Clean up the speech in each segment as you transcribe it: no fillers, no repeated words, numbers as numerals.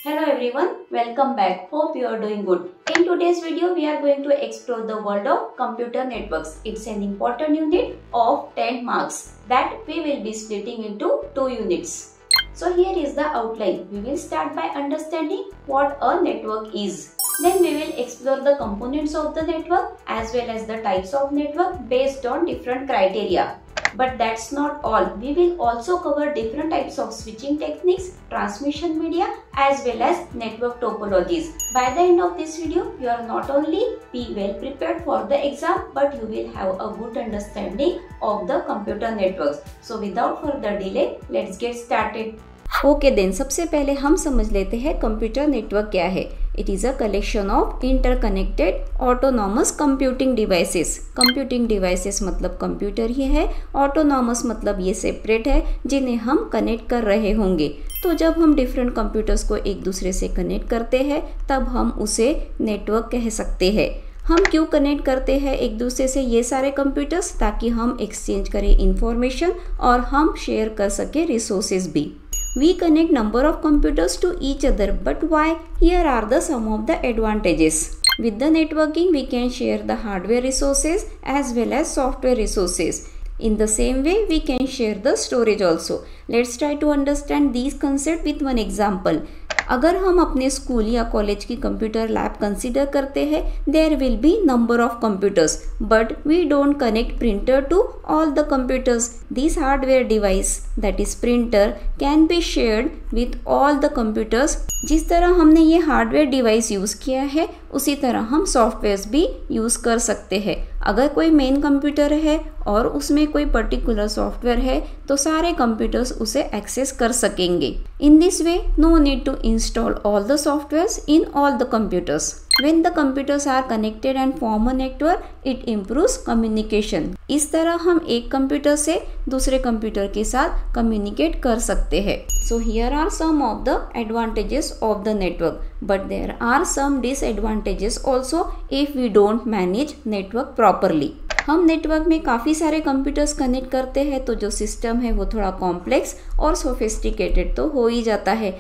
Hello everyone, welcome back. Hope you are doing good. In today's video, we are going to explore the world of computer networks. It's an important unit of 10 marks that we will be splitting into 2 units. So here is the outline. We will start by understanding what a network is. Then we will explore the components of the network as well as the types of network based on different criteria. But that's not all. We will also cover different types of switching techniques, transmission media as well as network topologies. By the end of this video, you are not only be well prepared for the exam but you will have a good understanding of the computer networks. So without further delay, let's get started. Okay then सबसे पहले हम समझ लेते हैं computer network क्या है. It is a collection of interconnected autonomous computing devices. Computing devices मतलब computer ही है, ऑटोनॉमस मतलब ये सेपरेट है जिन्हें हम कनेक्ट कर रहे होंगे. तो जब हम डिफरेंट कंप्यूटर्स को एक दूसरे से कनेक्ट करते हैं तब हम उसे नेटवर्क कह सकते हैं. हम क्यों कनेक्ट करते हैं एक दूसरे से ये सारे कंप्यूटर्स? ताकि हम एक्सचेंज करें इंफॉर्मेशन और हम शेयर कर सकें रिसोर्सेज भी. We connect number of computers to each other, but why? Here are the some of the advantages. With the networking, we can share the hardware resources as well as software resources. In the same way, we can share the storage also. Let's try to understand these concepts with one example. अगर हम अपने school या college की computer lab consider करते हैं, there will be number of computers but we don't connect printer to all the computers. This hardware device that is printer can be shared with all the computers. जिस तरह हमने ये hardware device use किया है उसी तरह हम softwares भी यूज़ कर सकते हैं. अगर कोई मेन कंप्यूटर है और उसमें कोई पर्टिकुलर सॉफ्टवेयर है तो सारे कंप्यूटर्स उसे एक्सेस कर सकेंगे. In this way no need to install all the softwares in all the computers. When the computers are connected and form a network, it improves communication. इस तरह हम एक कंप्यूटर से दूसरे कंप्यूटर के साथ कम्युनिकेट कर सकते हैं. So here are some of the advantages of the network, but there are some disadvantages also if we don't manage network properly. हम नेटवर्क में काफ़ी सारे कंप्यूटर्स कनेक्ट करते हैं तो जो सिस्टम है वो थोड़ा कॉम्प्लेक्स और सोफिस्टिकेटेड तो हो ही जाता है.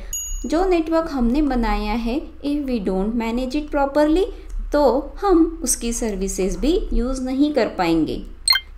जो नेटवर्क हमने बनाया है if we don't manage it properly तो हम उसकी सर्विसेज भी यूज़ नहीं कर पाएंगे.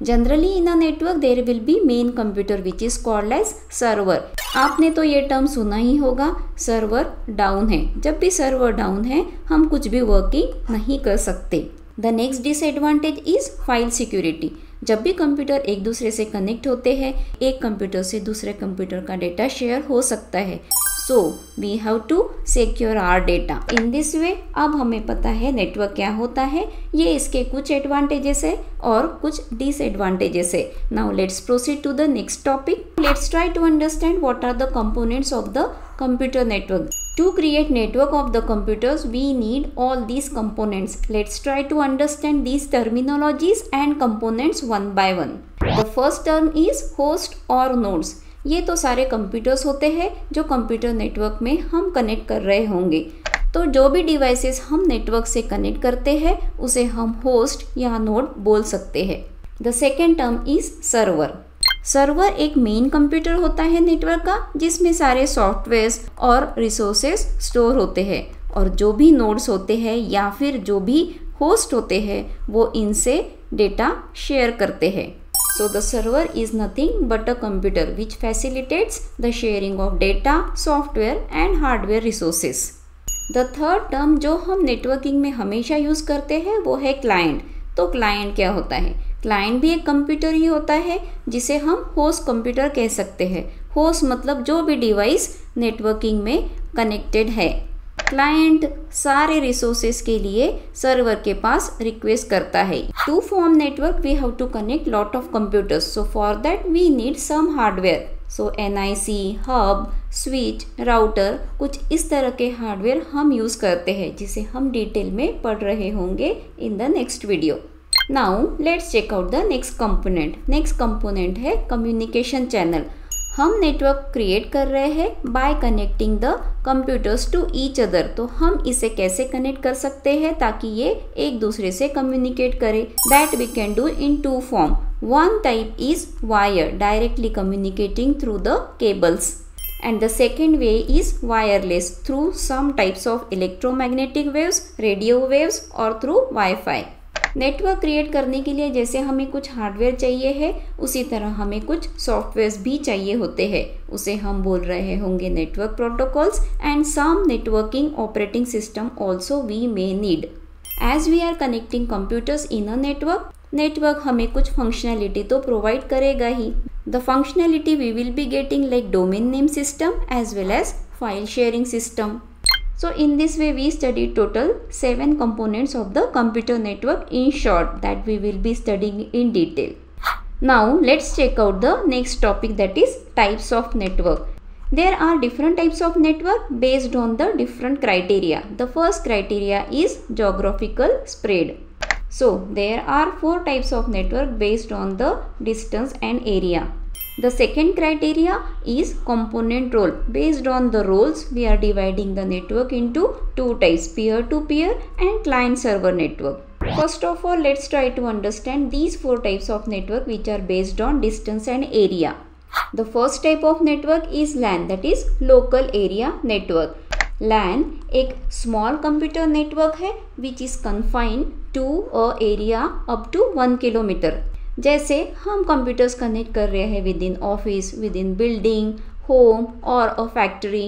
Generally in a network there will be main computer which is called as server. आपने तो ये टर्म सुना ही होगा, सर्वर डाउन है. जब भी सर्वर डाउन है हम कुछ भी वर्किंग नहीं कर सकते. The next disadvantage is file security. जब भी कंप्यूटर एक दूसरे से कनेक्ट होते हैं एक कंप्यूटर से दूसरे कंप्यूटर का डेटा शेयर हो सकता है. So we have to secure our data. In this way अब हमें पता है नेटवर्क क्या होता है, ये इसके कुछ एडवांटेजेस है और कुछ डिसएडवांटेजेस है. Now let's proceed to the next topic. Let's try to understand what are the components of the computer network. To create network of the computers, we need all these components. Let's try to understand these terminologies and components one by one. The first term is host or nodes. ये तो सारे computers होते हैं जो computer network में हम connect कर रहे होंगे. तो जो भी डिवाइसेस हम नेटवर्क से कनेक्ट करते हैं उसे हम होस्ट या नोड बोल सकते हैं. The second term is server. Server एक मेन कंप्यूटर होता है नेटवर्क का जिसमें सारे सॉफ्टवेयर्स और रिसोर्सेज स्टोर होते हैं और जो भी नोड्स होते हैं या फिर जो भी होस्ट होते हैं वो इनसे डेटा शेयर करते हैं. So the server is nothing but a computer which facilitates the sharing of data, software and hardware resources. The third term जो हम नेटवर्किंग में हमेशा यूज़ करते हैं वो है क्लाइंट. तो क्लाइंट क्या होता है? क्लाइंट भी एक कंप्यूटर ही होता है जिसे हम होस्ट कंप्यूटर कह सकते हैं. होस्ट मतलब जो भी डिवाइस नेटवर्किंग में कनेक्टेड है. क्लाइंट सारे रिसोर्सेज के लिए सर्वर के पास रिक्वेस्ट करता है. To form network we have to connect lot of computers. So for that we need some hardware. So NIC, hub, switch, router कुछ इस तरह के हार्डवेयर हम यूज़ करते हैं जिसे हम डिटेल में पढ़ रहे होंगे in the next video. Now let's check out the next component. Next component है कम्युनिकेशन चैनल. हम नेटवर्क क्रिएट कर रहे हैं by connecting the computers to each other. तो हम इसे कैसे कनेक्ट कर सकते हैं ताकि ये एक दूसरे से कम्युनिकेट करे? That we can do in two form. One type is wire, directly communicating through the cables. and the second way is wireless through some types of electromagnetic waves, radio waves और through Wi-Fi. Network create करने के लिए जैसे हमें कुछ hardware चाहिए है, उसी तरह हमें कुछ सॉफ्टवेयर्स भी चाहिए होते हैं. उसे हम बोल रहे होंगे network protocols and some networking operating system also we may need. As we are connecting computers in a network हमें कुछ फंक्शनैलिटी तो प्रोवाइड करेगा ही. The functionality we will be getting like domain name system as well as file sharing system. So in this way we studied total 7 components of the computer network in short that we will be studying in detail. Now let's check out the next topic, that is types of network. There are different types of network based on the different criteria. The first criteria is geographical spread. So there are 4 types of network based on the distance and area. The second criteria is component role. Based on the roles, we are dividing the network into 2 types, peer-to-peer and client-server network. First of all, let's try to understand these 4 types of network which are based on distance and area. The first type of network is LAN, that is local area network. LAN एक small computer network है which is confined to a area up to 1 kilometer. जैसे हम computers connect कर रहे हैं within office, within building, home और a factory.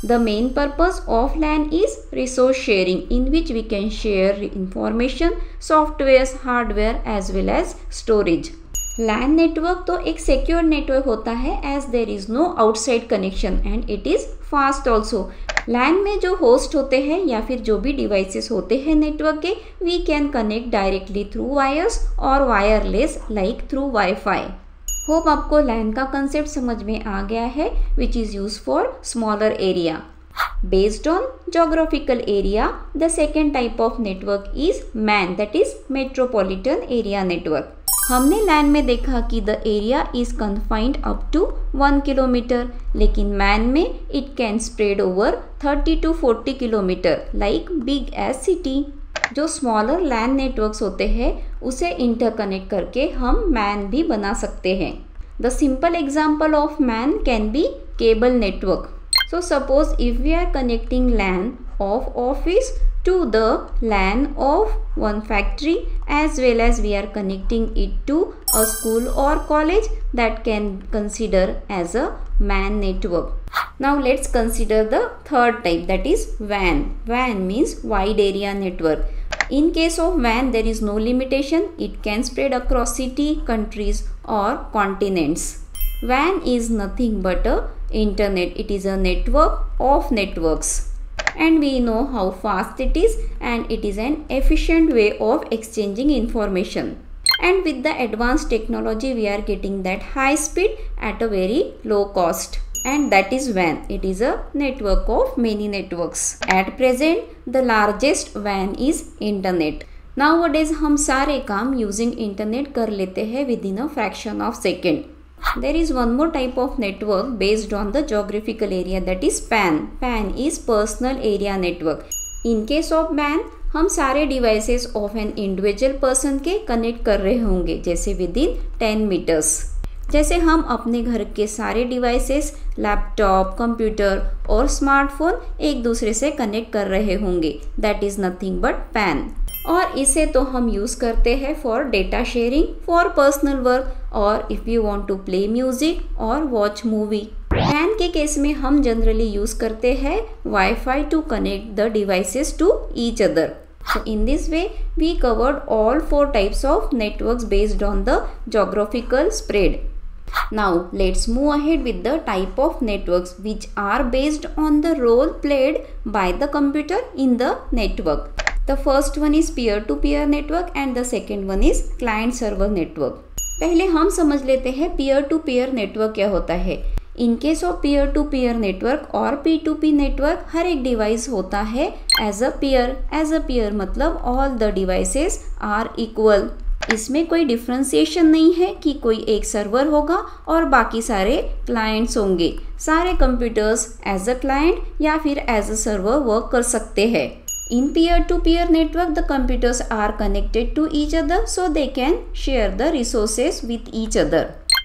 The main purpose of LAN is resource sharing in which we can share information, software, hardware as well as storage. LAN network तो एक secure network होता है as there is no outside connection and it is fast also. LAN में जो host होते हैं या फिर जो भी डिवाइसेस होते हैं नेटवर्क के, we can connect directly through wires और wireless like through Wi-Fi. Hope आपको LAN का कंसेप्ट समझ में आ गया है which is use for smaller area. Based on geographical area, the second type of network is MAN, that is Metropolitan Area Network. हमने LAN में देखा कि the area is confined up to 1 kilometer, लेकिन MAN में it can spread over 30 to 40 kilometer like big as city. जो smaller LAN networks होते हैं उसे इंटरकनेक्ट करके हम MAN भी बना सकते हैं. The simple example of MAN can be cable network. So suppose if we are connecting LAN of office to the LAN of one factory as well as we are connecting it to a school or college, that can consider as a MAN network. Now let's consider the third type, that is WAN. WAN means wide area network. In case of WAN there is no limitation, it can spread across city, countries or continents. WAN is nothing but a internet. It is a network of networks and we know how fast it is and it is an efficient way of exchanging information. And with the advanced technology we are getting that high speed at a very low cost, and that is WAN. It is a network of many networks. At present the largest WAN is internet. Nowadays हम सारे काम using internet कर लेते हैं within a fraction of second. There is one more type of network based on the geographical area, that is PAN. PAN is personal area network. In case of PAN हम सारे devices of an individual person के connect कर रहे होंगे जैसे within 10 meters. जैसे हम अपने घर के सारे डिवाइसेस, लैपटॉप, कंप्यूटर और स्मार्टफोन एक दूसरे से कनेक्ट कर रहे होंगे, that is nothing but PAN. और इसे तो हम यूज़ करते हैं for data sharing, for personal work और if you want to play music और वॉच मूवी. पैन के केस में हम जनरली यूज़ करते हैं WiFi to connect the devices to each other. So in this way we covered all 4 types of networks based on the geographical spread. Now let's move ahead with the type of networks which are based on the role played by the computer in the network. The first one is peer-to-peer network and the second one is client-server network. पहले हम समझ लेते हैं peer-to-peer network क्या होता है. In case of peer-to-peer network और P2P network हर एक डिवाइस होता है as a peer. As a peer मतलब all the devices are equal. इसमें कोई डिफ्रेंसिएशन नहीं है कि कोई एक सर्वर होगा और बाकी सारे क्लाइंट्स होंगे. सारे कंप्यूटर्स एज अ क्लाइंट या फिर एज अ सर्वर वर्क कर सकते हैं. In peer-to-peer network, the computers are connected to each other so they can share the resources with each other.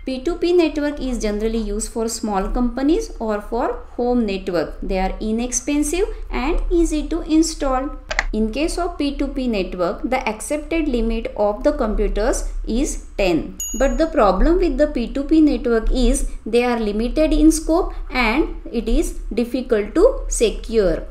P2P network is generally used for small companies or for home network. They are inexpensive and easy to install. In case of P2P network, the accepted limit of the computers is 10. But the problem with the P2P network is they are limited in scope and it is difficult to secure.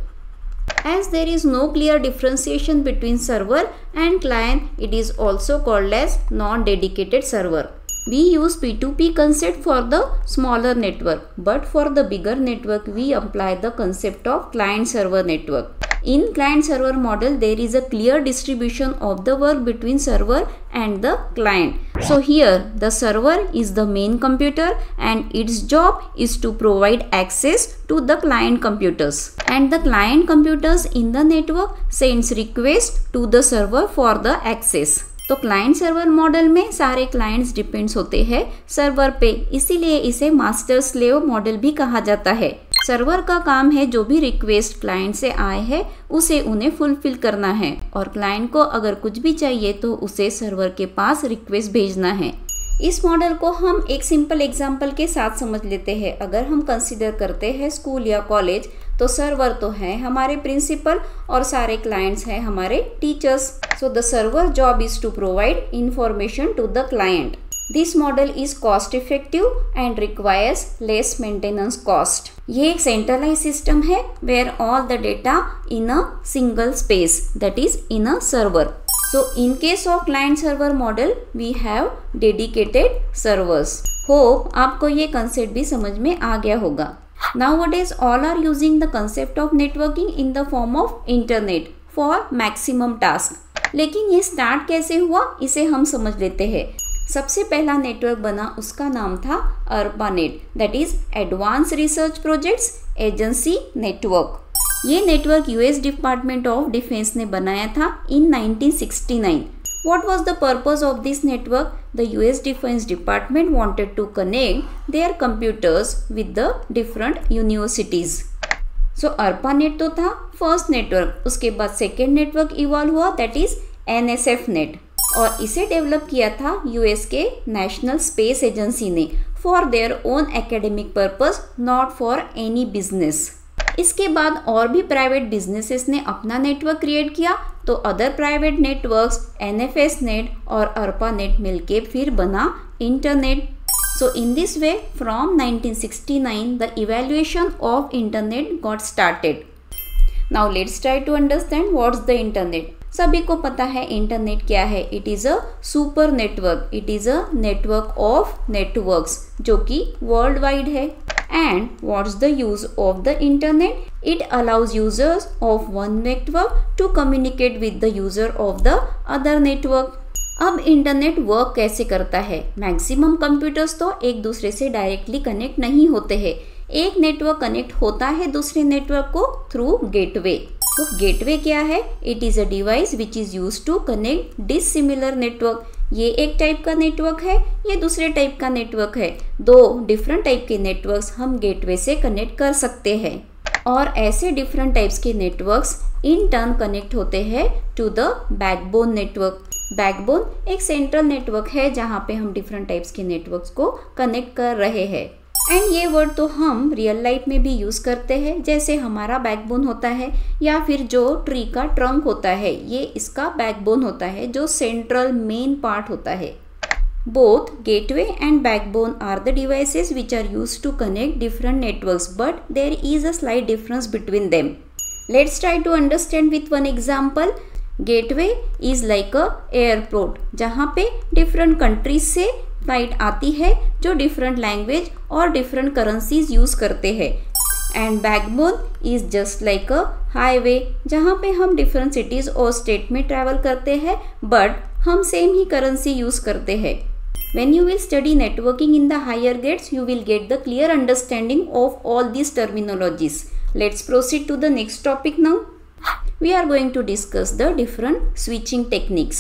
As there is no clear differentiation between server and client, it is also called as non-dedicated server. We use P2P concept for the smaller network, but for the bigger network we apply the concept of client-server network. In client-server model, there is a clear distribution of the work between server and the client. So here the server is the main computer and its job is to provide access to the client computers. And the client computers in the network sends request to the server for the access. तो client server model में सारे clients depends होते हैं server पे, इसीलिए इसे master slave model भी कहा जाता है। सर्वर का काम है जो भी रिक्वेस्ट क्लाइंट से आए हैं उसे उन्हें फुलफिल करना है और क्लाइंट को अगर कुछ भी चाहिए तो उसे सर्वर के पास रिक्वेस्ट भेजना है। इस मॉडल को हम एक सिंपल एग्जांपल के साथ समझ लेते हैं। अगर हम कंसीडर करते हैं स्कूल या कॉलेज, तो सर्वर तो है हमारे प्रिंसिपल और सारे क्लाइंट्स हैं हमारे teachers. So the server job is to provide information to the client. This model is cost effective and requires less maintenance cost. ये एक सेंट्रलाइज सिस्टम है where all the data in a single space, that is in a server. So in case of client server model, we have dedicated servers. Hope आपको ये concept भी समझ में आ गया होगा. Nowadays all are using the concept of networking in the form of internet for maximum task. लेकिन ये start कैसे हुआ इसे हम समझ लेते हैं। सबसे पहला नेटवर्क बना उसका नाम था ARPANET, that is Advanced Research Projects Agency Network। ये network US department of defence ने बनाया था इन 1969। What was the purpose of this network? The US Defense Department wanted to connect their computers with the different universities. So ARPANET तो था first network, उसके बाद second network evolve हुआ that is NSF net और इसे develop किया था US के नेशनल स्पेस एजेंसी ने for their own academic purpose, not for any business. इसके बाद और भी प्राइवेट बिजनेसेस ने अपना नेटवर्क क्रिएट किया, तो other private networks NFS net और ARPANET मिलके फिर बना internet. So in this way from 1969 the evaluation of internet got started. Now let's try to understand what's the internet. सभी को पता है इंटरनेट क्या है। It is a super network, it is a network of networks जो कि world wide है। And what's the use of the internet? It allows users of one network to communicate with the user of the other network. अब internet work कैसे करता है? Maximum computers तो एक दूसरे से डायरेक्टली कनेक्ट नहीं होते हैं। एक नेटवर्क कनेक्ट होता है दूसरे नेटवर्क को थ्रू गेटवे। तो गेटवे क्या है? It is a device which is use to connect dissimilar network. ये एक टाइप का नेटवर्क है, ये दूसरे टाइप का नेटवर्क है। दो डिफरेंट टाइप के नेटवर्क्स हम गेटवे से कनेक्ट कर सकते हैं और ऐसे डिफरेंट टाइप्स के नेटवर्क्स इन टर्न कनेक्ट होते हैं to the backbone network. Backbone एक सेंट्रल नेटवर्क है जहाँ पे हम डिफरेंट टाइप्स के नेटवर्क्स को कनेक्ट कर रहे हैं। एंड ये वर्ड तो हम रियल लाइफ में भी यूज़ करते हैं, जैसे हमारा बैकबोन होता है या फिर जो ट्री का ट्रंक होता है ये इसका बैकबोन होता है जो सेंट्रल मेन पार्ट होता है। Both gateway and backbone are the devices which are used to connect different networks, but there is a slight difference between them. Let's try to understand with one example. Gateway is like a airport जहाँ पे different countries से flight आती है जो different language और different currencies use करते हैं। And backbone is just like a highway जहाँ पे हम डिफरेंट सिटीज और स्टेट में ट्रैवल करते हैं बट हम सेम ही करेंसी यूज करते हैं। When you will study networking in the higher grades, you will get the clear understanding of all these terminologies. Let's proceed to the next topic now. We are going to discuss the different switching techniques.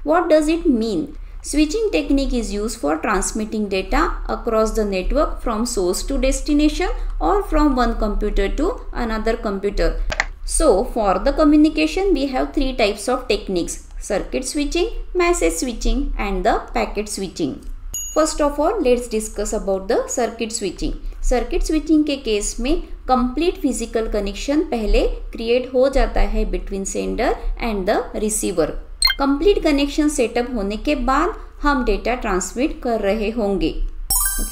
What does it mean? Switching technique is used for transmitting data across the network from source to destination or from one computer to another computer. So for the communication we have three types of techniques: circuit switching, message switching and the packet switching. First of all let's discuss about the circuit switching. Circuit switching के case में complete physical connection पहले create हो जाता है between sender and the receiver. Complete connection setup होने के बाद हम डेटा ट्रांसमिट कर रहे होंगे।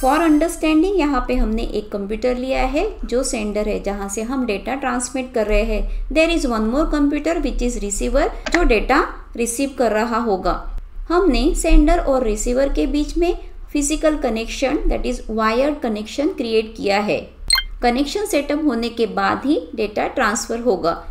फॉर अंडरस्टैंडिंग यहाँ पे हमने एक कंप्यूटर लिया है जो सेंडर है, जहाँ से हम डेटा ट्रांसमिट कर रहे हैं। There is one more computer which is receiver, जो डेटा रिसीव कर रहा होगा। हमने सेंडर और रिसीवर के बीच में physical connection that is wired connection create किया है। कनेक्शन सेटअप होने के बाद ही डेटा ट्रांसफर होगा।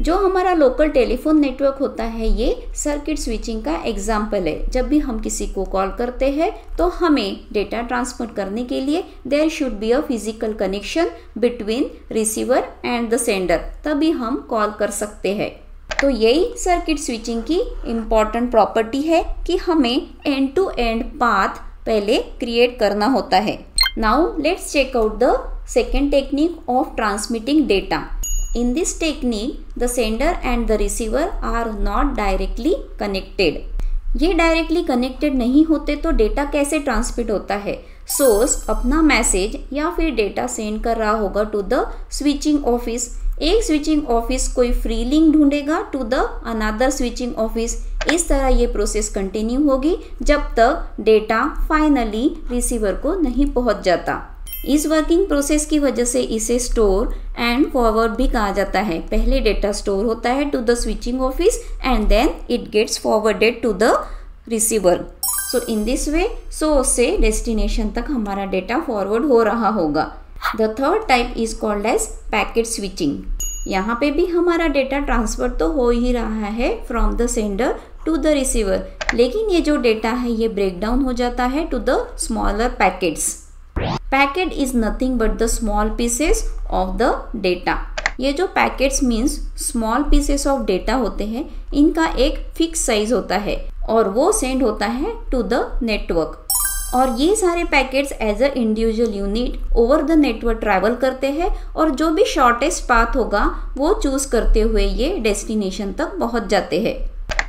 जो हमारा लोकल टेलीफोन नेटवर्क होता है ये सर्किट स्विचिंग का एग्जाम्पल है। जब भी हम किसी को कॉल करते हैं तो हमें डेटा ट्रांसफर करने के लिए there should be a physical connection between receiver and the sender, तभी हम कॉल कर सकते हैं। तो यही सर्किट स्विचिंग की इम्पॉर्टेंट प्रॉपर्टी है कि हमें एंड टू एंड पाथ पहले क्रिएट करना होता है। Now let's check out the second technique of transmitting data. In this technique, the sender and the receiver are not directly connected. ये directly connected नहीं होते तो डेटा कैसे ट्रांसमिट होता है? सोर्स अपना मैसेज या फिर डेटा सेंड कर रहा होगा टू द स्विचिंग ऑफिस। एक स्विचिंग ऑफिस कोई फ्री लिंक ढूंढेगा to the another switching office. इस तरह ये प्रोसेस कंटिन्यू होगी जब तक डेटा फाइनली रिसीवर को नहीं पहुंच जाता। इस वर्किंग प्रोसेस की वजह से इसे स्टोर एंड फॉरवर्ड भी कहा जाता है। पहले डेटा स्टोर होता है to the switching office and then it gets forwarded to the receiver. So in this way source से डेस्टिनेशन तक हमारा डेटा फॉरवर्ड हो रहा होगा। The third type is called as packet switching. यहाँ पे भी हमारा डेटा ट्रांसफर तो हो ही रहा है from the sender to the receiver, लेकिन ये जो डेटा है ये ब्रेक डाउन हो जाता है to the smaller packets. Packet is nothing but the small pieces of the data. ये जो packets means small pieces of data होते हैं, इनका एक फिक्स साइज होता है और वो सेंड होता है टू द नेटवर्क। और ये सारे packets as a individual unit over the network travel करते हैं और जो भी शॉर्टेस्ट पाथ होगा वो चूज करते हुए ये डेस्टिनेशन तक पहुंच जाते हैं।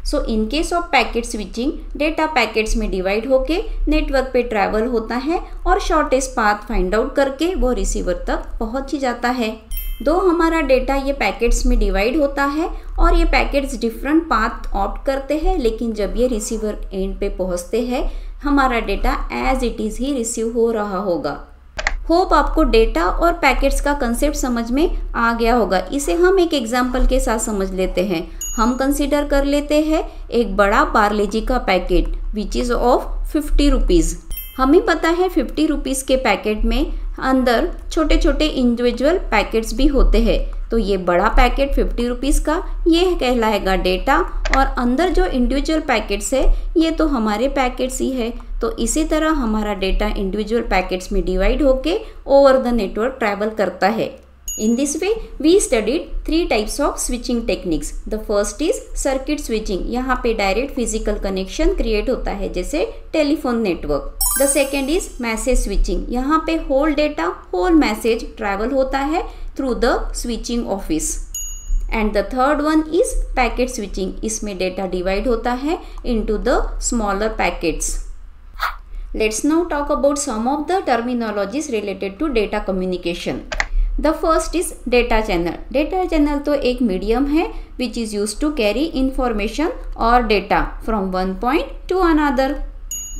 So in case of packet switching, data packets में डिवाइड होके नेटवर्क पे ट्रैवल होता है और शॉर्टेस्ट पाथ फाइंड आउट करके वो रिसीवर तक पहुंच ही जाता है। दो हमारा डेटा ये पैकेट्स में डिवाइड होता है और ये पैकेट्स डिफरेंट पाथ ऑप्ट करते हैं, लेकिन जब ये रिसीवर एंड पे पहुंचते हैं हमारा डेटा एज इट इज़ ही रिसीव हो रहा होगा। होप आपको डेटा और पैकेट्स का कंसेप्ट समझ में आ गया होगा। इसे हम एक एग्जाम्पल के साथ समझ लेते हैं। हम कंसीडर कर लेते हैं एक बड़ा पार्ले-जी का packet which is of 50 rupees. हमें पता है 50 रुपीज़ के पैकेट में अंदर छोटे छोटे इंडिविजुअल पैकेट्स भी होते हैं। तो ये बड़ा पैकेट 50 रुपीज़ का ये कहलाएगा डेटा और अंदर जो इंडिविजुअल पैकेट्स है ये तो हमारे पैकेट्स ही है। तो इसी तरह हमारा डेटा इंडिविजुअल पैकेट्स में डिवाइड होके ओवर द नेटवर्क ट्रैवल करता है। In this way, we studied 3 types of switching techniques. The first is circuit switching. यहाँ पे डायरेक्ट फिजिकल कनेक्शन क्रिएट होता है जैसे telephone network. The second is message switching. यहाँ पे whole data whole message travel होता है through the switching office. And the third one is packet switching. इसमें डेटा डिवाइड होता है into the smaller packets. Let's now talk about some of the terminologies related to data communication. The first is data channel. Data channel तो एक medium है which is used to carry information or data from one point to another.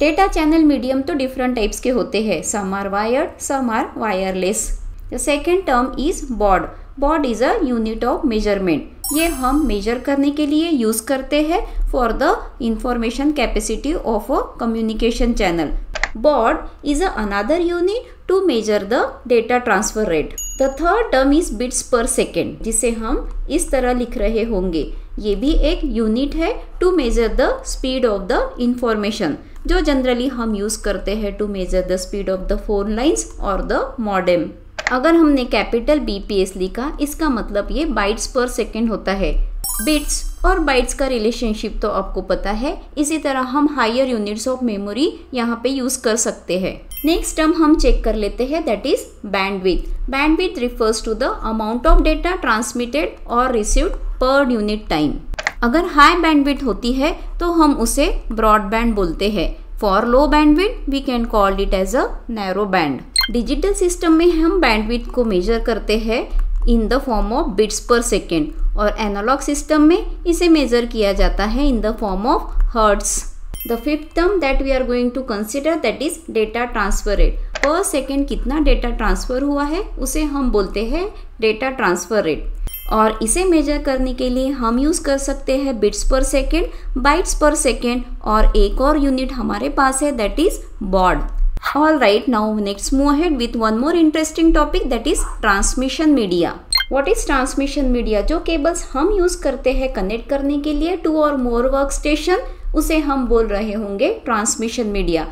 Data channel medium तो different types के होते हैं. Some are wired, some are wireless. The second term is baud. Baud is a unit of measurement. ये हम major करने के लिए use करते हैं for the information capacity of a communication channel. baud is another unit to measure the data transfer rate. The third term is bits per second, जिसे हम इस तरह लिख रहे होंगे। ये भी एक यूनिट है to measure the speed of the information, जो जनरली हम यूज करते हैं to measure the speed of the phone lines और द मॉडेम। अगर हमने कैपिटल BPS लिखा, इसका मतलब ये बाइट्स पर सेकेंड होता है। बिट्स और बाइट्स का रिलेशनशिप तो आपको पता है। इसी तरह हम हायर यूनिट्स ऑफ मेमोरी यहाँ पे यूज कर सकते हैं। नेक्स्ट टर्म हम चेक कर लेते हैं, that is bandwidth. Bandwidth refers to the amount of data transmitted और रिसीव्ड पर यूनिट टाइम। अगर हाई बैंडविड्थ होती है तो हम उसे ब्रॉडबैंड बोलते हैं, For low bandwidth we can call it as a narrow band. Digital system में हम बैंडविड्थ को मेजर करते हैं in the form of bits per second और एनालॉग सिस्टम में इसे मेजर किया जाता है in the form of hertz. The fifth term that we are going to consider that is data transfer rate. Per second कितना data transfer हुआ है उसे हम बोलते हैं डेटा ट्रांसफर रेट और इसे मेजर करने के लिए हम यूज़ कर सकते हैं बिट्स पर सेकेंड, बाइट्स पर सेकेंड और एक और यूनिट हमारे पास है that is baud. Alright, now next move ahead with one more interesting topic that is transmission media. What is transmission media? जो केबल्स हम यूज़ करते हैं कनेक्ट करने के लिए टू और मोर वर्क स्टेशन उसे हम बोल रहे होंगे ट्रांसमिशन मीडिया.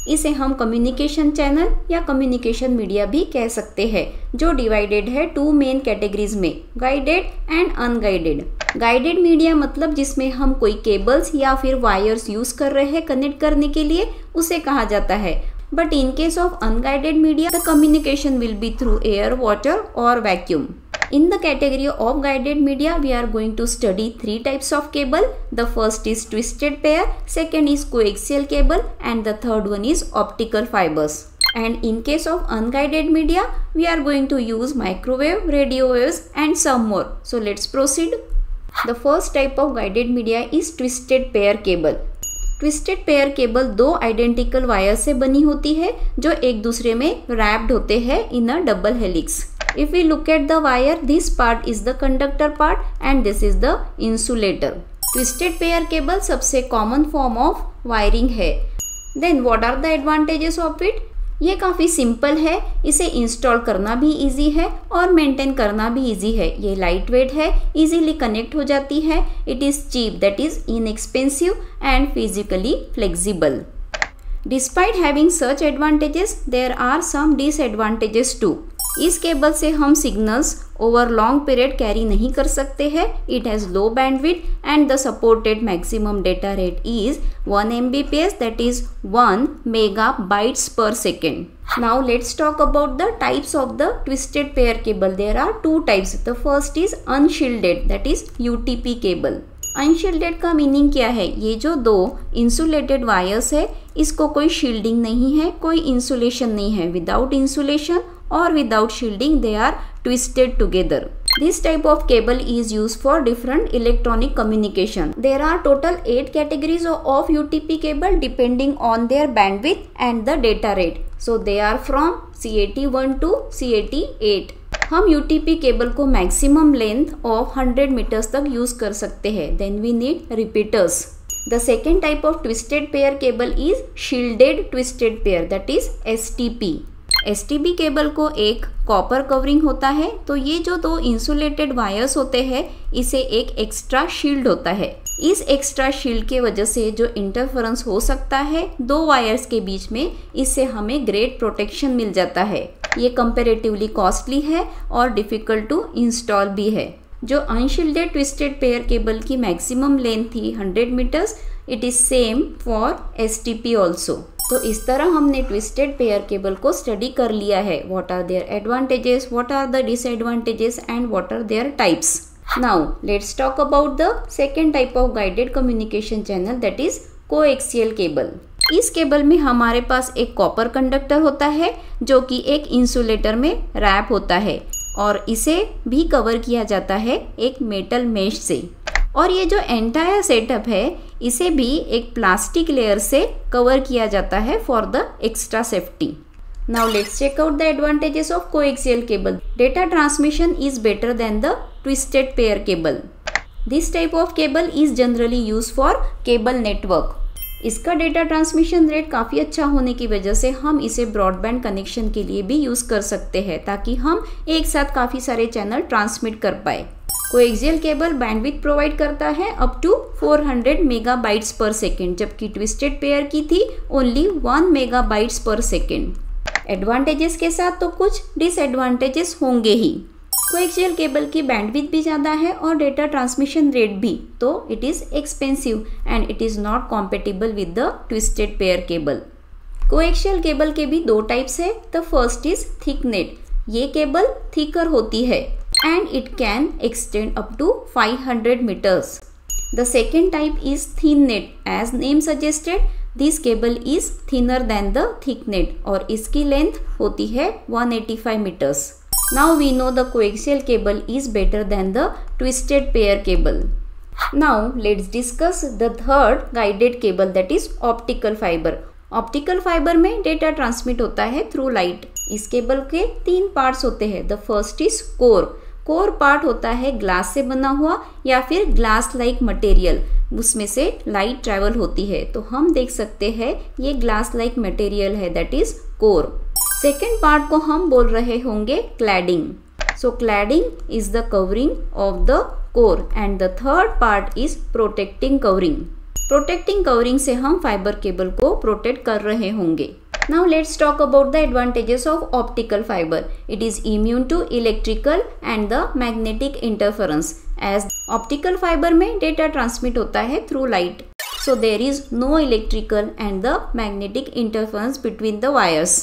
इसे हम कम्युनिकेशन चैनल या कम्युनिकेशन मीडिया भी कह सकते हैं जो डिवाइडेड है टू मेन कैटेगरीज में, guided and unguided. Guided media मतलब जिसमें हम कोई केबल्स या फिर वायर्स यूज़ कर रहे हैं कनेक्ट करने के लिए उसे कहा जाता है. But in case of unguided media, the communication will be through air, water or vacuum. In the category of guided media, we are going to study three types of cable. The first is twisted pair, second is coaxial cable and the third one is optical fibers. And in case of unguided media, we are going to use microwave, radio waves and some more. So let's proceed. The first type of guided media is twisted pair cable. Twisted pair cable दो identical wire से बनी होती है जो एक दूसरे में wrapped होते हैं in a double helix. If we look at the wire, this part is the conductor part and this is the insulator. Twisted pair cable सबसे कॉमन फॉर्म ऑफ वायरिंग है. Then what are the advantages of it? ये काफ़ी simple है, इसे install करना भी easy है और मेंटेन करना भी इजी है. ये लाइट वेट है, इजीली कनेक्ट हो जाती है. It is cheap that is inexpensive and physically flexible. Despite having such advantages there are some disadvantages too. इस केबल से हम signals over long period carry नहीं कर सकते हैं. It has low bandwidth and the supported maximum data rate is 1 Mbps that is 1 megabytes per second. Now let's talk about the types of the twisted pair cable. There are two types. The first is unshielded that is UTP cable. Unshielded का meaning क्या है? ये जो दो insulated wires है इसको कोई shielding नहीं है, कोई इंसुलेशन नहीं है. Without insulation or without shielding they are twisted together. This type of cable is used for different electronic communication. There are total 8 categories of UTP cable depending on their bandwidth and the data rate. So they are from CAT1 to CAT8. हम UTP cable को maximum length of 100 metres तक use कर सकते हैं. Then we need repeaters. The second type of twisted pair cable is shielded twisted pair that is STP. STP cable को एक copper covering होता है, तो ये जो दो इंसुलेटेड वायर्स होते हैं इसे एक एक्स्ट्रा शील्ड होता है. इस एक्स्ट्रा शील्ड के वजह से जो इंटरफेरेंस हो सकता है दो वायर्स के बीच में, इससे हमें ग्रेट प्रोटेक्शन मिल जाता है. ये कंपैरेटिवली कॉस्टली है और डिफ़िकल्ट टू इंस्टॉल भी है. जो अनशील्डेड ट्विस्टेड पेयर केबल की मैक्सिमम लेंथ थी 100 metres, it is same for STP also. तो इस तरह हमने ट्विस्टेड पेयर केबल को स्टडी कर लिया है. What are their advantages, what are the disadvantages and what are their types. Now let's talk about the second type of guided communication channel that is coaxial cable. इस cable में हमारे पास एक copper conductor होता है जो कि एक insulator में रैप होता है और इसे भी कवर किया जाता है एक मेटल मेश से. और ये जो एंटायर सेटअप है इसे भी एक प्लास्टिक लेयर से कवर किया जाता है for the extra safety. Now let's check out the advantages of coaxial cable. Data transmission is better than the twisted pair cable. This type of cable is generally use for cable network. इसका data transmission rate काफ़ी अच्छा होने की वजह से हम इसे broadband connection के लिए भी यूज़ कर सकते हैं ताकि हम एक साथ काफ़ी सारे चैनल ट्रांसमिट कर पाए. कोएक्सियल केबल बैंडविड्थ प्रोवाइड करता है up to 400 megabytes per second, जबकि ट्विस्टेड पेयर की थी only 1 megabytes per second. Advantages के साथ तो कुछ डिसएडवांटेजेस होंगे ही. कोएक्सियल केबल की बैंडविड्थ भी ज़्यादा है और डेटा ट्रांसमिशन रेट भी, तो it is expensive and it is not compatible with the twisted pair cable. Coaxial cable के भी दो टाइप्स है. The first is thicknet. ये केबल थिकर होती है and it can extend up to 500 meters. The second type is thin net. As name suggested, this cable is thinner than the thicknet और इसकी length होती है 185 metres. Now we know the coaxial cable is better than the twisted pair cable. Now let's discuss the third guided cable that is optical fibre. Optical fibre में data transmit होता है through light. इस cable के 3 parts होते हैं। The first is core. Core part होता है glass से बना हुआ या फिर ग्लास लाइक मटेरियल, उसमें से लाइट ट्रेवल होती है। तो हम देख सकते हैं ये ग्लास लाइक मटेरियल है, that is core. Second part को हम बोल रहे होंगे cladding. So cladding is the covering of the core and the third part is protecting covering. Protecting covering से हम फाइबर केबल को प्रोटेक्ट कर रहे होंगे। Now let's talk about the advantages of optical fiber. It is immune to electrical and the magnetic interference. As optical fiber में data transmit होता है through light, so there is no electrical and the magnetic interference between the wires.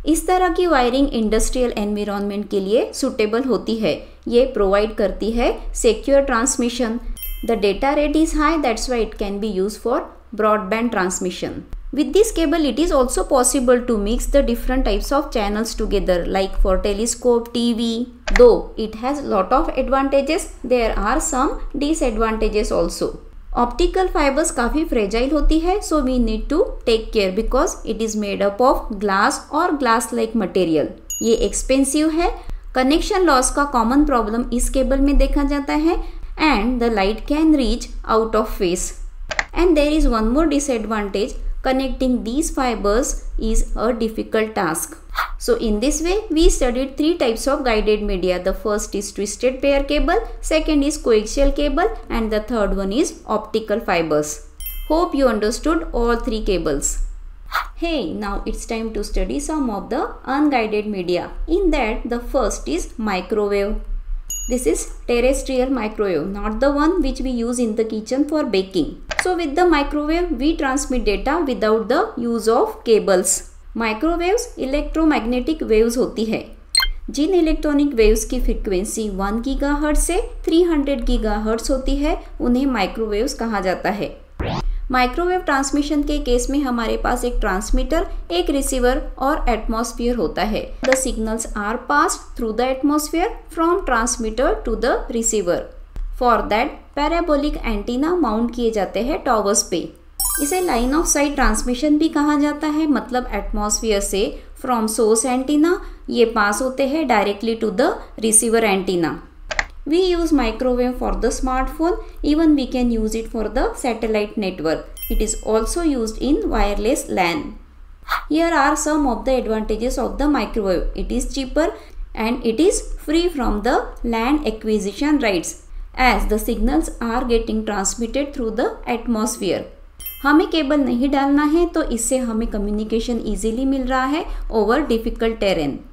इस तरह की wiring industrial environment के लिए suitable होती है। ये प्रोवाइड करती है secure transmission. The data rate is high, that's why it can be used for broadband transmission. With this cable, it is also possible to mix the different types of channels together, like for telescope, TV. Though it has lot of advantages, there are some disadvantages also. Optical fibers काफ़ी fragile होती है, so we need to take care because it is made up of glass or glass-like material. ये expensive है। Connection loss का common problem इस cable में देखा जाता है and the light can reach out of phase. And there is one more disadvantage. Connecting these fibers is a difficult task. So in this way, we studied 3 types of guided media. The first is twisted pair cable, second is coaxial cable, and the third one is optical fibers. Hope you understood all 3 cables. Hey, now it's time to study some of the unguided media. In that, the first is microwave. This is terrestrial microwave, not the one which we use in the kitchen for baking. So with the microwave, we transmit data without the use of cables. Microwaves electromagnetic waves होती है। जिन electronic waves की frequency 1 gigahertz से 300 gigahertz होती है, उन्हें microwaves कहा जाता है। माइक्रोवेव ट्रांसमिशन के केस में हमारे पास एक ट्रांसमीटर, एक रिसीवर और एटमॉस्फेयर होता है। The signals are passed through the atmosphere from transmitter to the receiver. For that parabolic antenna mount किए जाते हैं टॉवर्स पे। इसे लाइन ऑफ साइट ट्रांसमिशन भी कहा जाता है, मतलब एटमॉस्फेयर से फ्रॉम सोर्स एंटीना ये पास होते हैं directly to the receiver antenna. We use microwave for the smartphone, even we can use it for the satellite network. It is also used in wireless LAN. Here are some of the advantages of the microwave. It is cheaper and it is free from the land acquisition rights as the signals are getting transmitted through the atmosphere. हमें cable नहीं डालना है तो इससे हमें communication easily मिल रहा है over difficult terrain.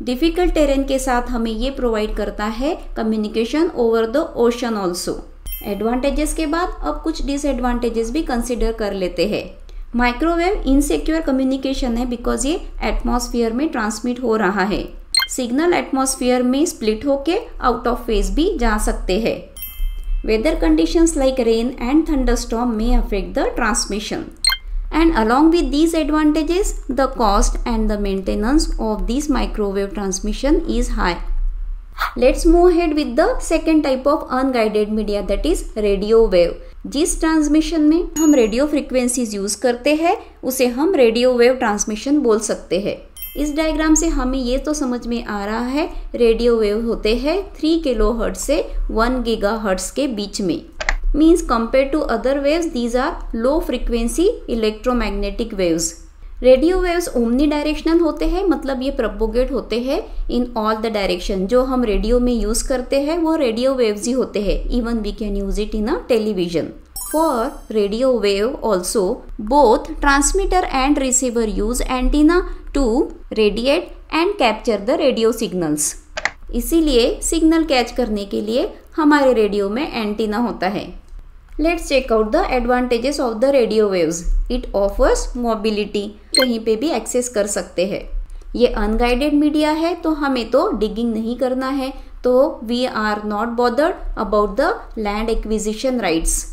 Difficult terrain के साथ हमें ये प्रोवाइड करता है communication over the ocean also. Advantages के बाद अब कुछ डिसएडवांटेजेस भी कंसिडर कर लेते हैं। माइक्रोवेव इनसिक्योर कम्युनिकेशन है बिकॉज ये एटमॉस्फेयर में ट्रांसमिट हो रहा है। सिग्नल एटमॉस्फेयर में स्प्लिट होके आउट ऑफ फेज भी जा सकते हैं। Weather conditions like rain and thunderstorm may affect the transmission. And along with these advantages, the cost and the maintenance of this microwave transmission is high. Let's move ahead with the second type of unguided media, that is radio wave. जिस transmission में हम radio frequencies use करते हैं उसे हम radio wave transmission बोल सकते हैं। इस डायग्राम से हमें ये तो समझ में आ रहा है रेडियो वेव होते हैं 3 किलोहर्ट्ज से 1 गीगाहर्ट्ज के बीच में। Means compared to other waves, these are low frequency electromagnetic waves. Radio waves omnidirectional होते हैं, मतलब ये प्रोपोगेट होते हैं इन ऑल द डायरेक्शन। जो हम रेडियो में यूज करते हैं वो रेडियो वेव्स ही होते हैं। Even we can use it in a television. For radio wave also both transmitter and receiver use antenna to radiate and capture the radio signals. इसीलिए सिग्नल कैच करने के लिए हमारे रेडियो में एंटीना होता है। Let's check out the advantages of the radio waves. It offers mobility, कहीं पे भी एक्सेस कर सकते हैं। ये अनगाइडेड मीडिया है तो हमें तो डिगिंग नहीं करना है, तो we are not bothered about the land acquisition rights.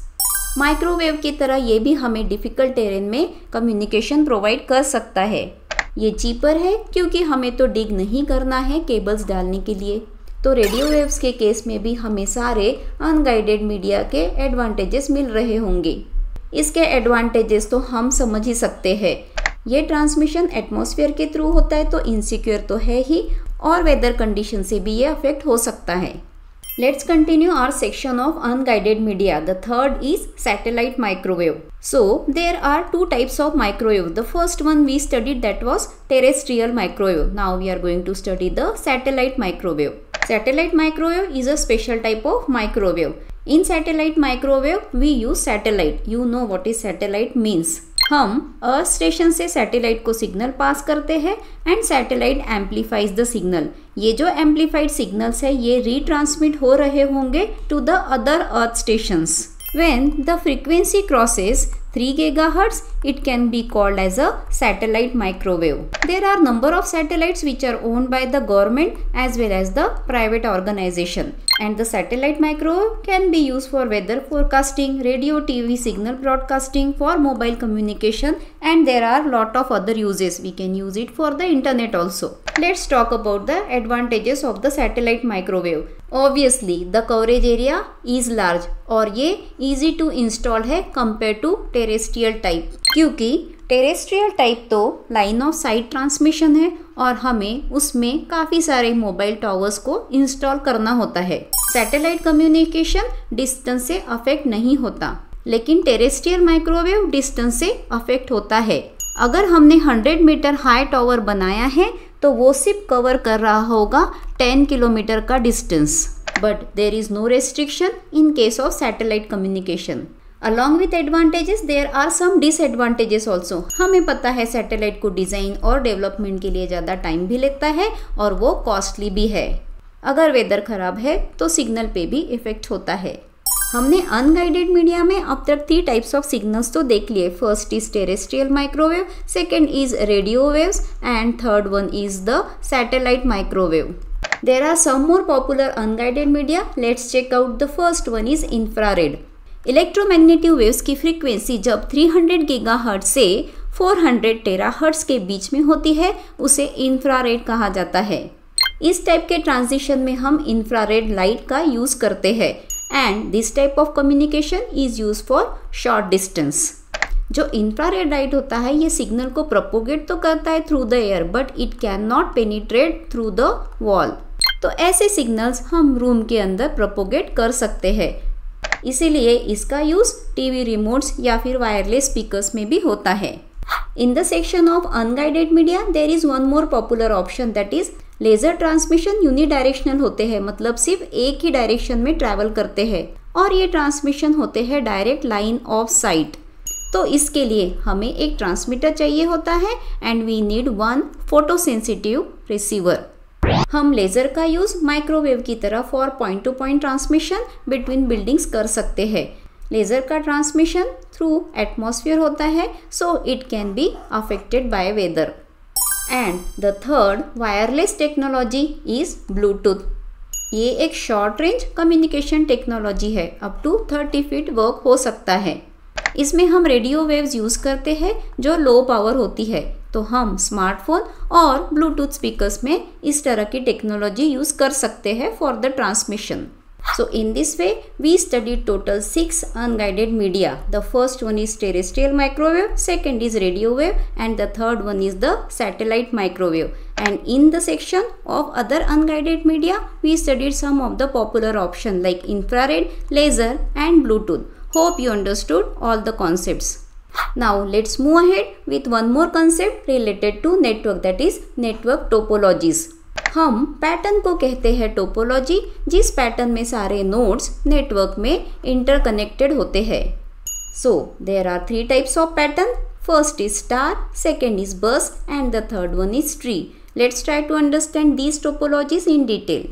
Microwave की तरह ये भी हमें डिफिकल्ट टेरेन में कम्युनिकेशन प्रोवाइड कर सकता है। ये चीपर है क्योंकि हमें तो डिग नहीं करना है केबल्स डालने के लिए। तो रेडियो वेव्स के केस में भी हमें सारे अनगाइडेड मीडिया के एडवांटेजेस मिल रहे होंगे। इसके एडवांटेजेस तो हम समझ ही सकते हैं। ये ट्रांसमिशन एटमॉस्फेयर के थ्रू होता है तो इनसिक्योर तो है ही, और वेदर कंडीशन से भी ये अफेक्ट हो सकता है। Let's continue our section of unguided media. The third is satellite microwave. So there are two types of microwave. The first one we studied, that was terrestrial microwave. Now we are going to study the satellite microwave. Satellite microwave is a special type of microwave. In satellite microwave we use satellite. You know what is satellite means. हम earth station से satellite को signal pass करते हैं and satellite amplifies the signal. ये जो amplified signals है ये retransmit हो रहे होंगे to the other earth stations. When the frequency crosses 3 GHz, it can be called as a satellite microwave. There are number of satellites which are owned by the government as well as the private organization. And the satellite microwave can be used for weather forecasting, radio, TV signal broadcasting, for mobile communication, and there are lot of other uses. We can use it for the internet also. Let's talk about the advantages of the satellite microwave. Obviously the coverage area is large और ये easy to install है compared to terrestrial type, क्योंकि terrestrial type तो line of site transmission है और हमें उसमें काफ़ी सारे मोबाइल टावर्स को इंस्टॉल करना होता है। सैटेलाइट कम्युनिकेशन डिस्टेंस से अफेक्ट नहीं होता, लेकिन टेरेस्ट्रियल माइक्रोवेव डिस्टेंस से अफेक्ट होता है। अगर हमने 100 मीटर हाई टावर बनाया है तो वो सिर्फ कवर कर रहा होगा 10 किलोमीटर का distance, but there is no restriction in case of satellite communication. Along with advantages, there are some disadvantages also. हमें पता है सैटेलाइट को डिज़ाइन और डेवलपमेंट के लिए ज़्यादा टाइम भी लगता है और वो कॉस्टली भी है। अगर वेदर ख़राब है तो सिग्नल पे भी इफेक्ट होता है। हमने अनगाइडेड मीडिया में अब तक 3 टाइप्स ऑफ सिग्नल्स तो देख लिए। First is terrestrial microwave, second is radio waves and third one is the satellite microwave. There are some more popular unguided media. Let's check out. The first one is infrared. Electromagnetic waves की frequency जब 300 gigahertz से 400 terahertz के बीच में होती है उसे infrared कहा जाता है। इस टाइप के ट्रांजिशन में हम इंफ्रारेड लाइट का यूज़ करते हैं and this type of communication is use for short distance. जो इंफ्रारेड लाइट होता है ये सिग्नल को प्रोपोगेट तो करता है through the air but it can not penetrate through the wall. तो ऐसे सिग्नल्स हम रूम के अंदर प्रोपोगेट कर सकते हैं, इसीलिए इसका यूज टीवी रिमोट्स या फिर वायरलेस स्पीकर्स में भी होता है। In the section of unguided media there is one more popular option, that is laser transmission. Unidirectional होते हैं, मतलब सिर्फ एक ही डायरेक्शन में ट्रैवल करते हैं और ये ट्रांसमिशन होते हैं डायरेक्ट लाइन ऑफ साइट। तो इसके लिए हमें एक ट्रांसमीटर चाहिए होता है and we need one photosensitive receiver. हम लेज़र का यूज़ माइक्रोवेव की तरह for point to point transmission between buildings कर सकते हैं। लेज़र का ट्रांसमिशन थ्रू एटमॉस्फेयर होता है so it can be affected by weather. And the third wireless technology is Bluetooth. ये एक शॉर्ट रेंज कम्युनिकेशन टेक्नोलॉजी है, अप टू 30 फीट वर्क हो सकता है। इसमें हम रेडियो वेव्स यूज़ करते हैं जो लो पावर होती है, तो हम स्मार्टफोन और ब्लूटूथ स्पीकर्स में इस तरह की टेक्नोलॉजी यूज़ कर सकते हैं for the transmission. So in this way we studied total 6 unguided media. The first one is terrestrial microwave, second is radio wave and the third one is the satellite microwave. And in the section of other unguided media we studied some of the popular options like infrared, laser and Bluetooth. Hope you understood all the concepts. Now let's move ahead with one more concept related to network, that is network topologies. हम pattern को कहते हैं topology, जिस pattern में सारे nodes network में interconnected होते हैं। So there are 3 types of pattern. First is star, second is bus and the third one is tree. Let's try to understand these topologies in detail.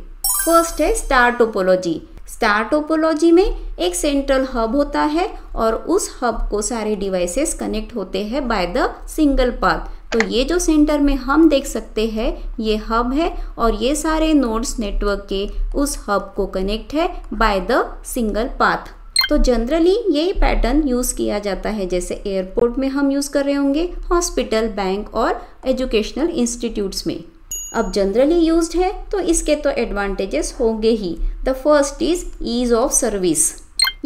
First है star topology. Star topology में एक central hub होता है और उस hub को सारे devices connect होते हैं बाय द सिंगल पाथ। तो ये जो सेंटर में हम देख सकते हैं ये हब है और ये सारे नोड्स नेटवर्क के उस हब को कनेक्ट है बाय द सिंगल पाथ। तो जनरली यही पैटर्न यूज़ किया जाता है, जैसे एयरपोर्ट में हम यूज़ कर रहे होंगे, हॉस्पिटल, बैंक और एजुकेशनल इंस्टीट्यूट्स में। अब जनरली यूज्ड है तो इसके तो एडवांटेजेस होंगे ही। The first is ease of service.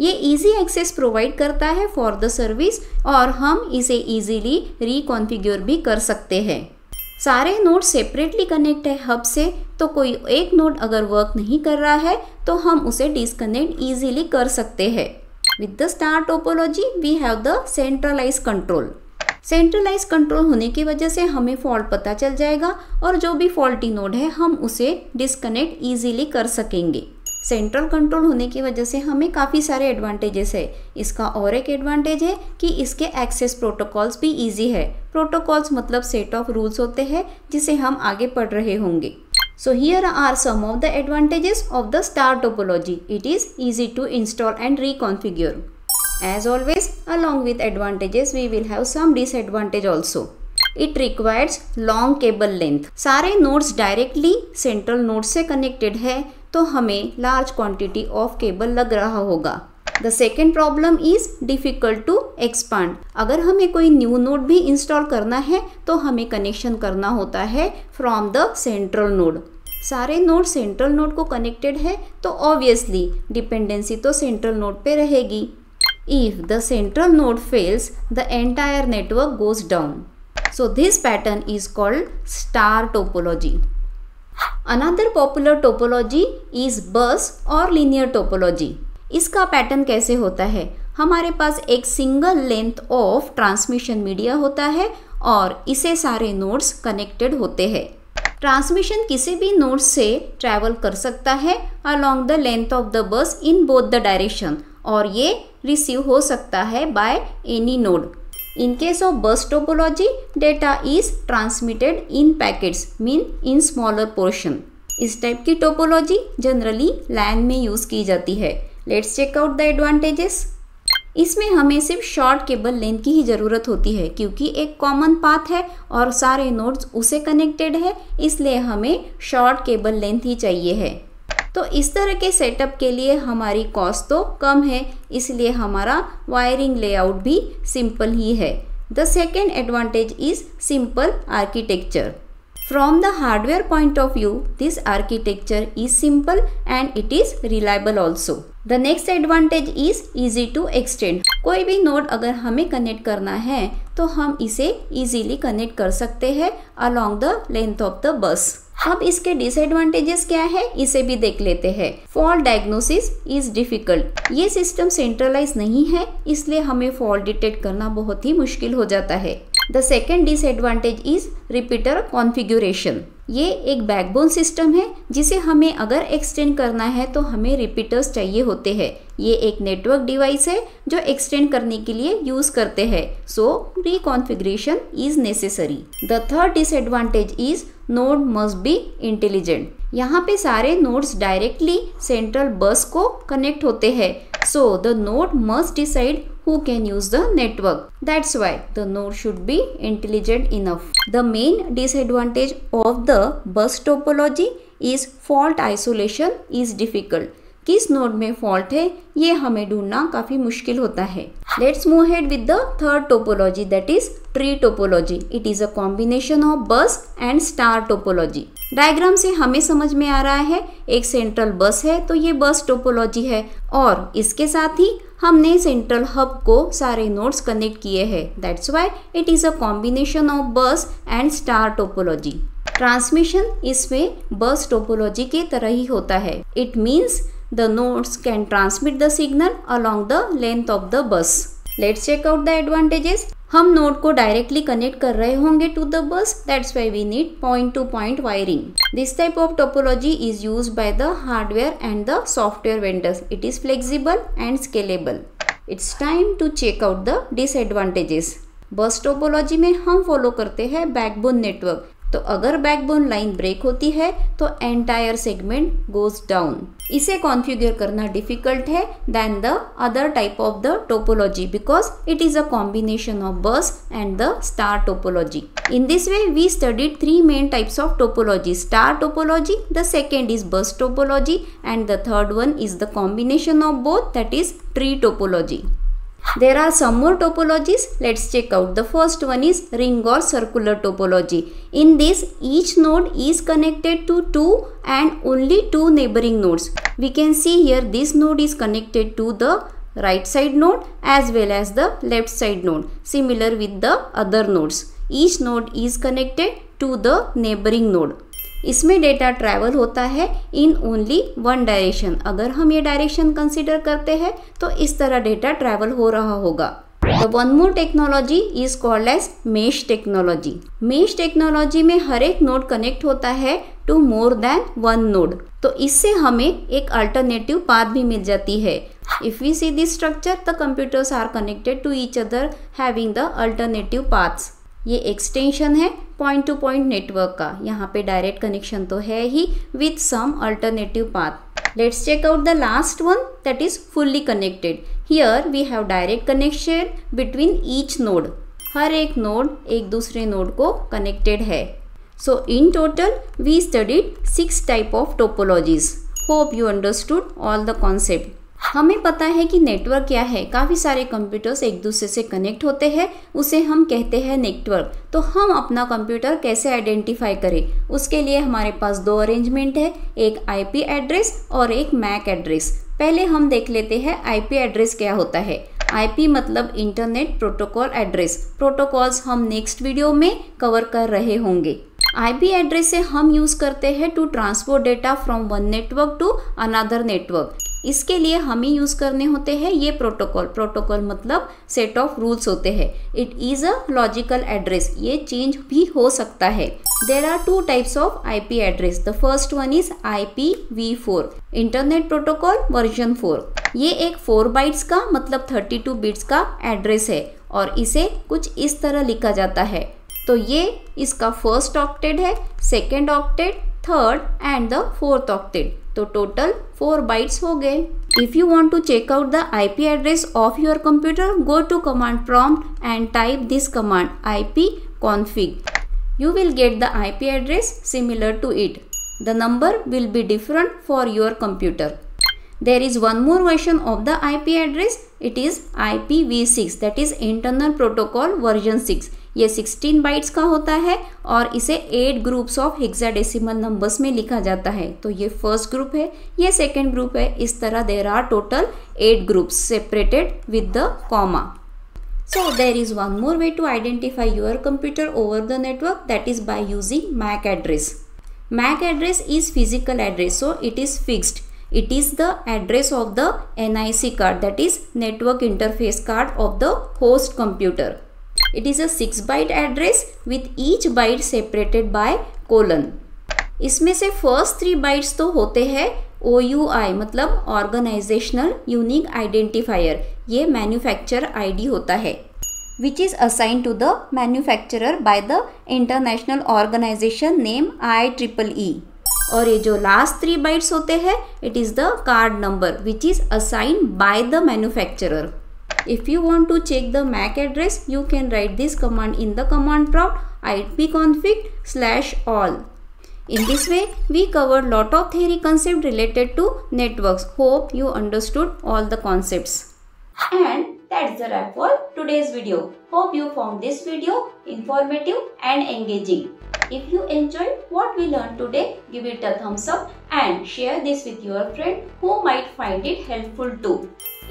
ये इजी एक्सेस प्रोवाइड करता है फॉर द सर्विस और हम इसे इजीली रिकॉन्फ़िगर भी कर सकते हैं। सारे नोड सेपरेटली कनेक्ट है हब से, तो कोई एक नोड अगर वर्क नहीं कर रहा है तो हम उसे डिस्कनेक्ट इजीली कर सकते हैं। With the star topology we have the centralize control. Centralize control होने की वजह से हमें फॉल्ट पता चल जाएगा और जो भी फॉल्टी नोड है हम उसे डिस्कनेक्ट इजीली कर सकेंगे। सेंट्रल कंट्रोल होने की वजह से हमें काफ़ी सारे एडवांटेजेस है। इसका और एक एडवांटेज है कि इसके एक्सेस प्रोटोकॉल्स भी इजी है। प्रोटोकॉल्स मतलब सेट ऑफ रूल्स होते हैं जिसे हम आगे पढ़ रहे होंगे। So here are some of the advantages of the star topology. It is easy to install and reconfigure. As always, along with advantages, we will have some disadvantage also. It requires long cable length. सारे nodes directly central node से connected है तो हमें large quantity of cable लग रहा होगा। The second problem is difficult to expand. अगर हमें कोई new node भी install करना है तो हमें connection करना होता है from the central node. सारे नोड सेंट्रल नोड को कनेक्टेड है तो ऑब्वियसली डिपेंडेंसी तो सेंट्रल नोड पे रहेगी। If the central node fails the entire network goes down. So this pattern is called star topology. Another popular topology is बस और linear topology. इसका pattern कैसे होता है? हमारे पास एक single length of transmission media होता है और इसे सारे नोड्स कनेक्टेड होते हैं। ट्रांसमिशन किसी भी नोड से ट्रैवल कर सकता है along the length of the बस इन बोथ द डायरेक्शन और ये रिसीव हो सकता है by any node. In case of bus topology data is transmitted in packets mean in smaller portion. इस टाइप की टोपोलॉजी जनरली लैन में use की जाती है। Let's check out the advantages. इसमें हमें सिर्फ शॉर्ट केबल लेंथ की ही ज़रूरत होती है क्योंकि एक कॉमन पाथ है और सारे नोड्स उसे कनेक्टेड है, इसलिए हमें शॉर्ट केबल लेंथ ही चाहिए है। तो इस तरह के सेटअप के लिए हमारी कॉस्ट तो कम है, इसलिए हमारा वायरिंग लेआउट भी सिंपल ही है। The second advantage is simple architecture. From the hardware point of view, this architecture is simple and it is reliable also. The next advantage is easy to extend. कोई भी node अगर हमें connect करना है तो हम इसे easily कनेक्ट कर सकते हैं along the length of the bus. अब इसके डिसएडवांटेजेस क्या है इसे भी देख लेते हैं। Fault diagnosis is difficult. ये सिस्टम सेंट्रलाइज नहीं है इसलिए हमें फॉल्ट डिटेक्ट करना बहुत ही मुश्किल हो जाता है। The second disadvantage is repeater configuration. ये एक बैकबोन सिस्टम है जिसे हमें अगर एक्सटेंड करना है तो हमें रिपीटर्स चाहिए होते हैं। ये एक नेटवर्क डिवाइस है जो एक्सटेंड करने के लिए यूज करते हैं, so reconfiguration is necessary. The third disadvantage is node must be intelligent. यहाँ पे सारे नोड्स डायरेक्टली सेंट्रल बस को कनेक्ट होते हैं, so the node must decide who can use the network. That's why the node should be intelligent enough. The main disadvantage of the bus topology is fault isolation is difficult. किस node में fault है ये हमें ढूंढना काफी मुश्किल होता है। Let's move ahead with the third topology, that is tree topology. It is a combination of bus and star topology. Diagram से हमें समझ में आ रहा है एक सेंट्रल बस है तो ये बस टोपोलॉजी है और इसके साथ ही हमने सेंट्रल हब को सारे नोड्स कनेक्ट किए हैं। That's why it is a combination of bus and star topology. Transmission इसमें बस टोपोलॉजी के तरह ही होता है। It means the nodes can transmit the signal along the length of the bus. Let's check out the advantages. हम node को directly connect कर रहे होंगे to the bus, that's why we need point to point wiring. This type of topology is used by the hardware and the software vendors. It is flexible and scalable. It's time to check out the disadvantages. Bus topology में हम follow करते हैं backbone network. तो अगर backbone line break होती है तो entire segment goes down. इसे कॉन्फ़िगर करना डिफिकल्ट है then the other type of the topology because it is a combination of bus and the star topology. In this way we studied three main types of topology: star topology, the second is bus topology, and the third one is the combination of both, that is tree topology. There are some more topologies. Let's check out. The first one is ring or circular topology. In this, each node is connected to two and only two neighboring nodes. We can see here this node is connected to the right side node as well as the left side node, similar with the other nodes. Each node is connected to the neighboring node. इसमें data travel होता है in only one direction. अगर हम ये direction consider करते हैं तो इस तरह डेटा ट्रैवल हो रहा होगा। The one more technology is called as mesh technology. Mesh technology में हर एक नोड कनेक्ट होता है to more than one node. तो इससे हमें एक अल्टरनेटिव पाथ भी मिल जाती है। If we see this structure, the computers are connected to each other having the alternative paths. ये एक्सटेंशन है पॉइंट टू पॉइंट नेटवर्क का। यहाँ पे डायरेक्ट कनेक्शन तो है ही with some alternative path. Let's check out the last one, that is fully connected. Here we have direct connection between each node. हर एक नोड एक दूसरे नोड को कनेक्टेड है। So in total we studied 6 type of topologies. Hope you understood all the concept. हमें पता है कि नेटवर्क क्या है। काफ़ी सारे कंप्यूटर्स एक दूसरे से कनेक्ट होते हैं, उसे हम कहते हैं नेटवर्क। तो हम अपना कंप्यूटर कैसे आइडेंटिफाई करें, उसके लिए हमारे पास 2 अरेंजमेंट है, एक आईपी एड्रेस और एक मैक एड्रेस। पहले हम देख लेते हैं आईपी एड्रेस क्या होता है। आईपी मतलब इंटरनेट प्रोटोकॉल एड्रेस। प्रोटोकॉल्स हम नेक्स्ट वीडियो में कवर कर रहे होंगे। आईपी एड्रेस से हम यूज़ करते हैं to transport data from one network to another network. इसके लिए हमें यूज़ करने होते हैं ये प्रोटोकॉल। प्रोटोकॉल मतलब सेट ऑफ रूल्स होते हैं। It is a logical address, ये चेंज भी हो सकता है। There are 2 types of IP address. The first one is IPv4, internet protocol version 4। ये एक 4 बाइट्स का मतलब 32 बिट्स का एड्रेस है और इसे कुछ इस तरह लिखा जाता है। तो ये इसका फर्स्ट ऑक्टेट है, second octet, third and the fourth octet. तो टोटल 4 बाइट्स हो गए। If you want to check out the IP address of your computer, go to command prompt and type this command ipconfig. You will get the IP address similar to it. The number will be different for your computer. There is one more version of the IP address. It is IPv6, that is Internal Protocol version 6. ये 16 bytes का होता है और इसे 8 groups of hexadecimal numbers में लिखा जाता है। तो ये फर्स्ट ग्रुप है, ये सेकेंड ग्रुप है। इस तरह there are total 8 groups separated with the comma. So there is one more way to identify your computer over the network, that is by using MAC address. MAC address is physical address, so it is fixed. It is the address of the NIC card, that is Network Interface Card of the host computer. It is a 6 byte address with each byte separated by colon. इसमें से first 3 bytes तो होते हैं OUI मतलब organizational unique identifier. ये manufacturer ID होता है which is assign to the manufacturer by the international organization name IEEE। और ये जो लास्ट 3 बाइट्स होते हैं it is the card number which is assign by the manufacturer. If you want to check the MAC address, you can write this command in the command prompt ipconfig/all. In this way, we covered lot of theory concept related to networks. Hope you understood all the concepts. And that's the wrap for today's video. Hope you found this video informative and engaging. If you enjoyed what we learned today, give it a thumbs up and share this with your friend who might find it helpful too.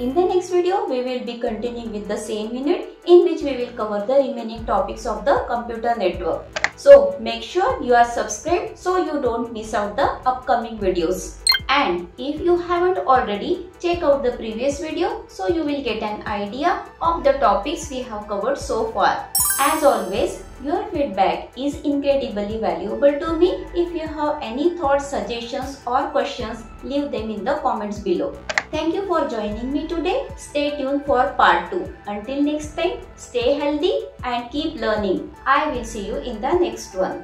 In the next video, we will be continuing with the same unit in which we will cover the remaining topics of the computer network. So make sure you are subscribed so you don't miss out the upcoming videos. And if you haven't already, check out the previous video so you will get an idea of the topics we have covered so far. As always, your feedback is incredibly valuable to me. If you have any thoughts, suggestions or questions, leave them in the comments below. Thank you for joining me today. Stay tuned for part 2. Until next time, stay healthy and keep learning. I will see you in the next one.